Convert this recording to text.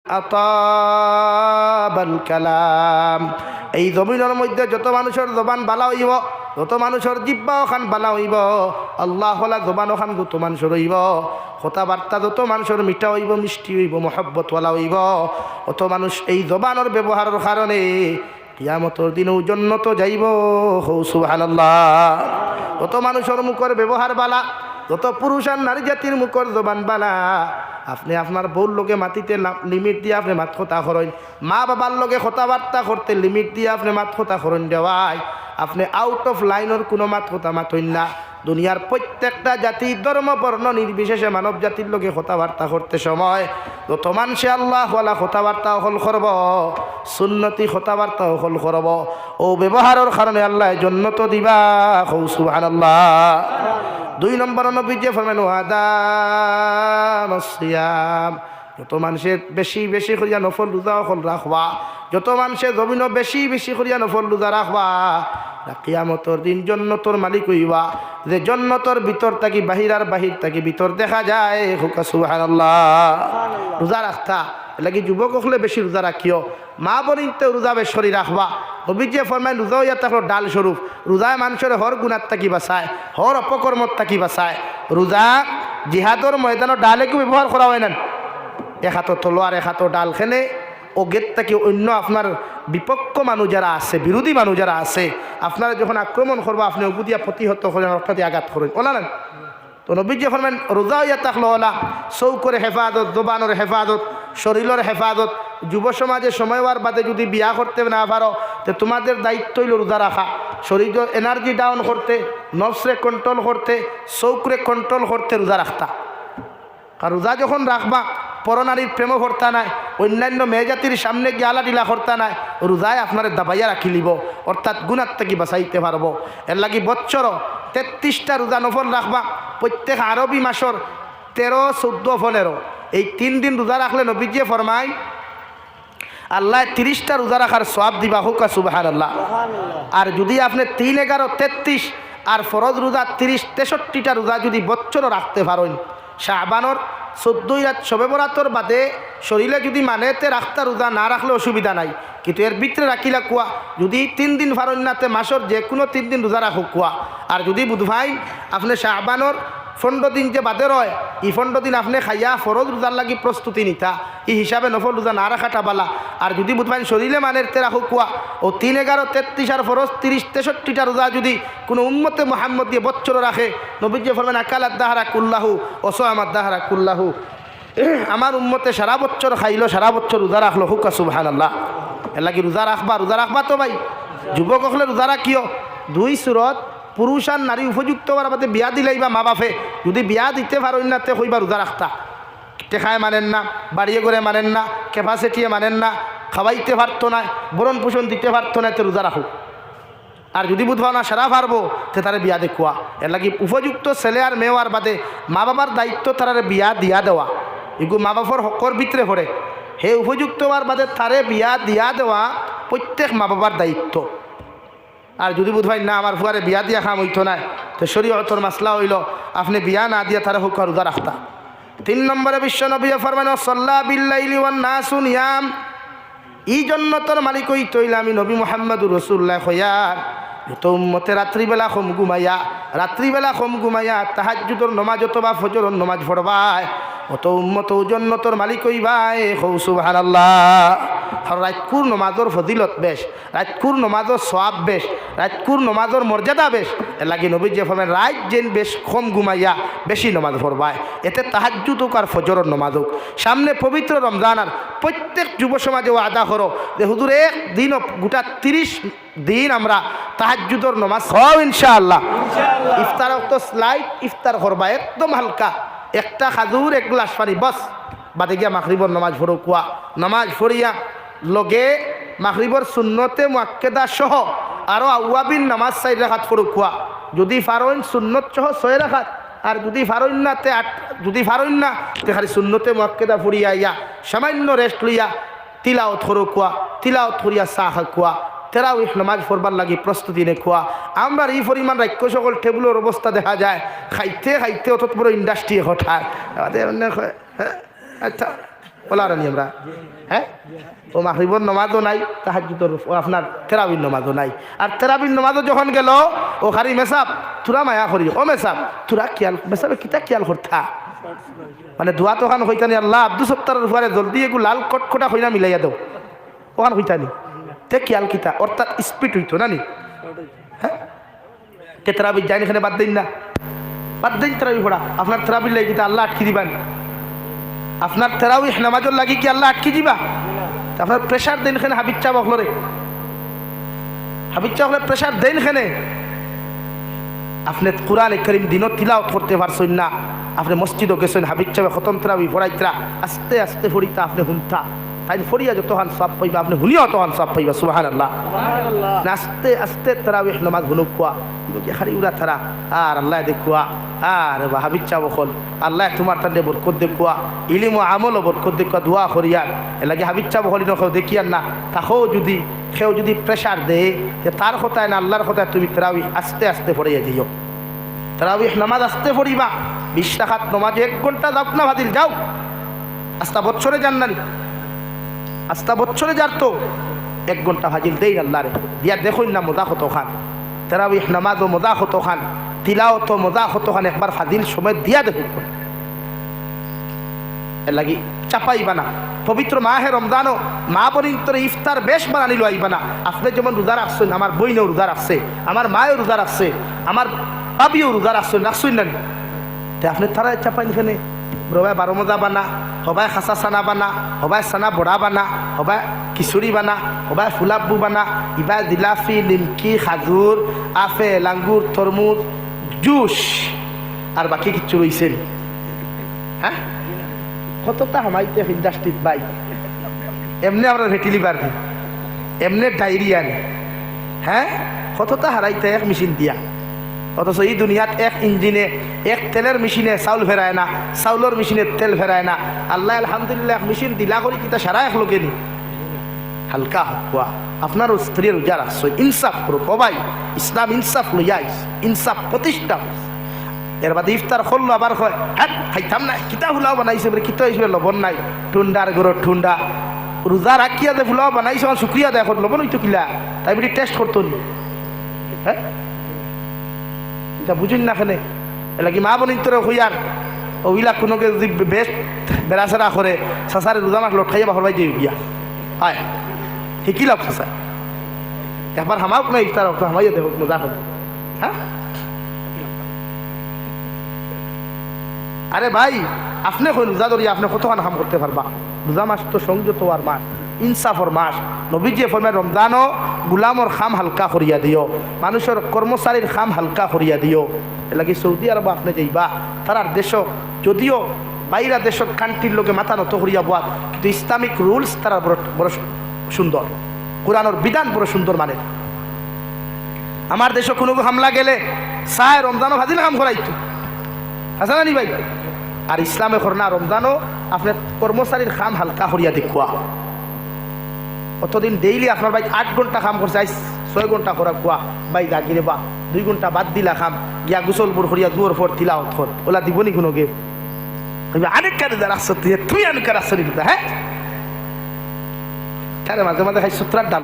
আতাবাল কালাম। এই জমিনের মধ্যে যত মানুষের জবান বালা হইব, যত মানুষের জিব্বা ওখান বালা হইব, আল্লাহ হলা জবান ওখান যত মানুষের হইব, কথাবার্তা যত মানুষের মিঠা হইব, মিষ্টি হইব, মহব্বতওয়ালা হইব, অত মানুষ এই জবানের ব্যবহারের কারণে কিয়ামতের দিনেও জান্নাতে যাইব। সুবহানাল্লাহ। যত মানুষের মুখের ব্যবহার বালা, যত পুরুষ আর নারী জাতির মুখর জবান বালা, আপনি আপনার বউর লোকে মাতিতে লিমিট দিয়ে আপনি মাত কথা করেন, মা বাবার লোকে কথাবার্তা করতে লিমিট দিয়ে আপনি মাত কথা করেন দেওয়ায়, আপনি আউট অফ লাইনের কোনো মাত কথা মাতইন না। দুনিয়ার প্রত্যেকটা জাতি ধর্ম বর্ণ নির্বিশেষে মানব জাতির লোকে কথাবার্তা করতে সময় যত মানুষে আল্লাহ ওয়ালা কথাবার্তা হল করব, সুন্নতি কথাবার্তা হল করব, ও ব্যবহারের কারণে আল্লাহ জান্নাত দিবা। সুবহানাল্লাহ। 2 নম্বর নবীজি ফরমান ওয়াদামাস সিয়াম। যত মানুষের বেশি বেশি করিয়া নফল রোজা হল রাখবা, যত মানুষের জমিন বেশি বেশি করিয়া নফল রোজা রাখবা, কিয়ামতের দিন জান্নাতের মালিক হইবা। যে জান্নাতের ভিতর থাকি বাহির আর বাহির থাকি ভিতর দেখা যায়। সুবহানাল্লাহ। রোজা রাখতা লাগি যুবক হলে বেশি রোজা রাখিও, মা বনিতে রোজা বেশি রাখবা। নবীজি ফরমায় রোজা হইয়া থাকলো ডাল স্বরূপ। রোজায় মানুষের হর গুণাত থাকি বাঁচায়, হর অপকর্মত থাকি বাঁচায়। রোজা জিহাদর ময়দানত ডালেকে ব্যবহার করা হয় না। এক হাতো তলোয়ার এক হাতো ডাল খেনে ও গেট থেকে অন্য আপনার বিপক্ষ মানুষ যারা আছে, বিরোধী মানুষ যারা আছে, আপনারা যখন আক্রমণ করবো আপনি উগুদিয়া প্রতিহত করেন, অর্থাৎ আঘাত করেন, ওলা না। তো নবীজি ফরমান রোজা হইয়া থাকলো ওলা চৌকরে হেফাজত, জবানের হেফাজত, শরীরের হেফাজত। যুব সমাজে সময় হওয়ার বাদে যদি বিয়া করতে না পারো, তো তোমাদের দায়িত্ব হইল রোজা রাখা, শরীর এনার্জি ডাউন করতে, নফসরে কন্ট্রোল করতে, চৌকরে কন্ট্রোল করতে রোজা রাখতা। আর রোজা যখন রাখবা পরনারীর প্রেম করতা নাই, অন্যান্য মেয়েজাতির সামনে গিয়ে আলাডিলা করতা নাই, রোজায় আপনার দাবাইয়া রাখি লিব, অর্থাৎ গুণার থেকে বাঁচাইতে পারবো। এর লাগি বৎসর 33টা রোজা নফল রাখবা। প্রত্যেক আরবি মাসর 13, 14, 15 এই 3 দিন রোজা রাখলে নবীজি ফরমায় আল্লাহ 30টা রোজা রাখার সওয়াব দিবা। হুকা সুবহানাল্লাহ। আর যদি আপনি 3, 11, 33 আর ফরজ রোজা 30, 63টা রোজা যদি বৎসর রাখতে পারেন, শাবানোর 14 রাত শবে বরাতর বাদে শরীরে যদি মানেতে রাখতা রোজা না রাখলে অসুবিধা নাই, কিন্তু এর ভিতরে রাখিলা কুয়া যদি 3 দিন ফারন্যাতে মাসর যে কোনো 3 দিন রোজা রাখো কুয়া। আর যদি বুধভাই আপনি শাবানোর 15 দিন যে বাদে রয়, এই 15 দিন আপনি খাইয়া ফরজ রোজার লাগি প্রস্তুতি নিতা, এই হিসাবে নফল রোজা না রাখাটা বালা। আর যদি বুধভাই শরীরে মানেতে রাখো কুয়া ও 3, 11, 33 আর ফরজ 30, 63টা রোজা যদি কোনো উম্মতে মুহাম্মদ দিয়ে বৎসর রাখে, নবীজি ফরমান আকালাত দাহরা কুল্লাহু ওসামাত দাহরা কুল্লাহু, আমার উম্মতে সারা বছর খাইলো, সারা বছর রোজা রাখলো। হুকা সুবহানাল্লাহ। এর লাগি রোজা রাখবা, রোজা রাখবা তো ভাই। যুবক হলে রোজা রাখিও। 2 সুরত পুরুষ আর নারী উপযুক্ত হওয়ার বাদে বিয়া দিলাইবা মা বাপে, যদি বিয়া দিতে পারেন না তে হইবা রোজা রাখতা। টেকায় মানেন না, বাড়িয়ে করে মানেন না, ক্যাপাসিটিয়ে মানেন না, খাওয়াইতে পারতো না, বরণ পোষণ দিতে পারতো না, তে রোজা রাখো। আর যদি বুধবা না সারা পারবো তে তারে বিয়া দেখুয়া। এর লাগি উপযুক্ত ছেলে আর মেয়ের বাদে মা বাবার দায়িত্ব তারে বিয়া দিয়া দেওয়া, এগুলো মা বাবার হকর ভিতরে পড়ে। হে উপযুক্ত হওয়ার বাদে তারে বিয়া দিয়া দেওয়া প্রত্যেক মা বাবার দায়িত্ব। আর যদি বুধভাই না আমার ফুয়ারে বিয়া দিয়া খাম হইতো না, তো শরীয়তর মাসলা হইল আপনি বিয়া না দিয়া তারে হুকা রোজা রাখতা। 3 নম্বরে বিশ্ব নবী ফরমান সাল্লা বিল্লাইলি ওয়ান নাসু নিয়াম। এই জন্য তোর মালিক ওই তৈল আমি নবী মুহাম্মদুর রাসূলুল্লাহ খয়ার যত উম্মতে রাত্রিবেলা কম ঘুমাইয়া, রাত্রিবেলা কম ঘুমাইয়া তাহাজ্জুদের নমাজ অথবা ফজরের নমাজ পড়বায়, অত উম্মত জন্য তোর মালিক হইবাই। সুবহানাল্লাহ। আর রাতকুর নমাজর ফজিলত বেশ, রাতকুর নমাজর সওয়াব বেশ, রাতকুর নমাজর মর্যাদা বেশ। এর লাগি নবীজি ফরমান রাত যেন বেশ কম ঘুমাইয়া বেশি নমাজ পড়বায়, এতে তাহাজ্জুদ হোক আর ফজরের নমাজ হোক। সামনে পবিত্র রমজান, আর প্রত্যেক যুব সমাজেও আদা করো যে হুজুর এক দিন গোটা 30 দিন আমরা তাহাজ্জুদর নমাজ খাও ইনশাআল্লাহ। ইফতার তো স্লাইড ইফতার করবা একদম হালকা, একটা খাজুর 1 গ্লাস পানি বস, বাদে গিয়া মাগরিবর নমাজ পড়ো কুয়া। নমাজ পড়িয়া লগে মাগরিবর সুন্নতে মুআক্কেদা সহ আরও আউয়াবিন নামাজ 4 রাকাত পড়ো কুয়া। যদি ফারইন সুন্নত সহ 6 রাকাত, আর যদি ফারইন না তে 8, যদি ফারইন না তে খালি সুন্নতে মুআক্কেদা পড়িয়া ইয়া সামান্য রেস্ট লইয়া তিলাওয়াত করো কুয়া। তিলাওয়াত করিয়া চাহ কুয়া। তেরাউইহ নামাজ পড়বার লাগি প্রস্তুতি নে খোয়া। আমরা এই পরিমাণ রাক্য সকল টেবুলের অবস্থা দেখা যায়, খাইতে খাইতে অত বড় ইন্ডাস্ট্রি হঠাৎ। আচ্ছা বলা রানি আমরা হ্যাঁ ও মাগরিবর নামাজও নাই তাহাজ্জুদের ও আপনার তেরাবির নামাজও নাই আর তেরাবির নামাজও যখন গেল ও খারি মেসাব তুরা মায়া করি ও মেসাব তুরা খেয়াল মেসাবে কিতা খেয়াল করতা মানে দোয়া তো ওখান হইতানি আল্লাহ আব্দুল সত্তারের উপরে জলদি এগু লাল কটকটা হইনা মিলাইয়া দাও ওখান হইতানি তে খেয়াল কিতা অর্থাৎ স্পিড হইতো না নি হ্যাঁ তে তেরাবির যাইনি এখানে বাদ দিন না বাদ দিন তেরাবি পড়া আপনার তেরাবির লাগি কিতা আল্লাহ আটকি দিবেন আপনার তেরাউইহ নামাজের লাগি কি আল্লাহ আটকি দিবা আপনার প্রেশার দেন খানে হাবিব চা বখলরে হাবিব চা বখলে প্রেশার দেন খানে আপনি কুরআন কারীম দিনও তিলাওয়াত করতে পারছেন না আপনি মসজিদও গেছেন হাবিব চাবে খতম তেরাউইহ পড়াইতরা আস্তে আস্তে পড়িতা আপনি হুনতা তাই ফরিয়া যতহান সব পাইবা আপনি হুনিও তখন সব পাইবা সুবহানাল্লাহ আস্তে আস্তে তেরাউইহ নামাজ হুনুক কোয়া খালি উড়া থারা আর আল্লাহ দেখুয়া আর হাবিব চা বখল আল্লাহ তোমার তান্ডে বরকত দেখুয়া ইলিম ও আমল বরকত দেখুয়া দোয়া করিয়ার এলাকি হাবিব চা বখলি নখ দেখিয়ার না তাকেও যদি কেউ যদি প্রেশার দেয় যে তার কথায় না আল্লাহর কথায় তুমি তেরাউইহ আস্তে আস্তে পড়িয়া দিও তেরাউইহ নামাজ আস্তে পড়িবা 20 রাকাত নামাজ 1 ঘন্টা যাও না ভাদিল যাও আস্তা বছরে যান না আস্তা বছরে যার তো 1 ঘন্টা হাজিল দেই আল্লাহরে দিয়া দেখুন না মজা কত খান তেরাউইহ নামাজ ও মজা কত খান তিলাওয়াত ও মজা কত খান একবার ফাদিল সময় দিয়া দেখুন এর লাগি চাপাইবা না পবিত্র মাহে রমজানও মা বোনিন্তরে ইফতার বেশ বানানি লইবা না আপনি যেমন রোজা রাখছেন আমার বইনেও রোজা রাখছে আমার মায়েও রোজা রাখছে আমার বাবিও রোজা রাখছেন রাখছেন না তে আপনি তারা চাপাইন এখানে হবাই 12 মজা বানা হবাই খাসা সানা বানা হবাই সানা বড়া বানা হবাই খিচুড়ি বানা হবাই ফুলাব্বু বানা ইবাই জিলাফি নিমকি খাজুর আপেল আঙ্গুর তরমুজ জুস আর বাকি কিচ্ছু রয়েছে হ্যাঁ কতটা হামাইতে ইন্ডাস্ট্রিত বাই এমনি আমরা ভেটিলি পারবি এমনি ডায়রিয়া নেই হ্যাঁ কতটা হারাইতে এক মেশিন দিয়া অথচ এই দুনিয়াত এক ইঞ্জিনে এক তেলের মেশিনে চাউল ফেরায় না চাউলের মেশিনে তেল ফেরায় না আল্লাহ আলহামদুলিল্লাহ এক মেশিন দিলা করি কিতা সারা এক লোকে নি হালকা হকুয়া আপনারও স্ত্রীর রোজা রাখছো ইনসাফ করো সবাই ইসলাম ইনসাফ লইয়াই ইনসাফ প্রতিষ্ঠা এর বাদে ইফতার করলো আবার হয় হ্যাঁ খাইতাম না কিতা ফুলাও বানাইছে বলে কিতা হিসেবে লবণ নাই ঠুন্ডার গরো ঠুন্ডা রোজা রাখিয়া যে ফুলাও বানাইছে আমার শুক্রিয়া দেয় এখন লবণ হইতো কিলা তাই বলি টেস্ট করতো নি হ্যাঁ এটা বুঝুন না খানে এলাকি মা বোন তোর হইয়ার ওইলা কোনোকে যদি বেশ বেড়াচেরা করে চাচারে রোজা মাছ লট খাইয়া বাহর বাই দিয়ে গিয়া হয় ঠিকই লাভ চাচা একবার হামাওক না ইফতার হোক হামাইয়া দেখ মজা হবে হ্যাঁ আরে ভাই আপনি কই রোজা ধরিয়া আপনি কতক্ষণ কাম করতে পারবা রোজা মাস তো সংযত আর মাস ইনসাফর মাস নবীজি ফরমায় রমজানও গুলামর খাম হালকা করিয়া দিও মানুষের কর্মচারীর খাম হালকা করিয়া দিও এলাকি সৌদি আরব আপনি যাইবা তারার দেশ যদিও বাইরা দেশের কান্ট্রির লোকে মাথা নত করিয়া বাদ কিন্তু ইসলামিক রুলস তারা বড় সুন্দর কোরআনের বিধান বড় সুন্দর মানে আমার দেশে কোনো হামলা গেলে চায় রমজানও ভাজিল কাম করাইতো আছে না নি ভাই আর ইসলামে করনা রমজানও আপনার কর্মচারীর খাম হালকা করিয়া দেখুয়া অতদিন ডেইলি আপনার ভাই 8 ঘন্টা কাম করছে 6 ঘন্টা করা কুয়া ভাই জাগিরে বা 2 ঘন্টা বাদ দিলা খাম গিয়া গোসল বোর করিয়া দুয়ার পর তিলাওয়াত কর ওলা দিবনি কোনো গে অনেক কারে যারা আসছে তুই অনেক কারে আসছে হ্যাঁ তারে মাঝে মাঝে খাই সূত্রার ডাল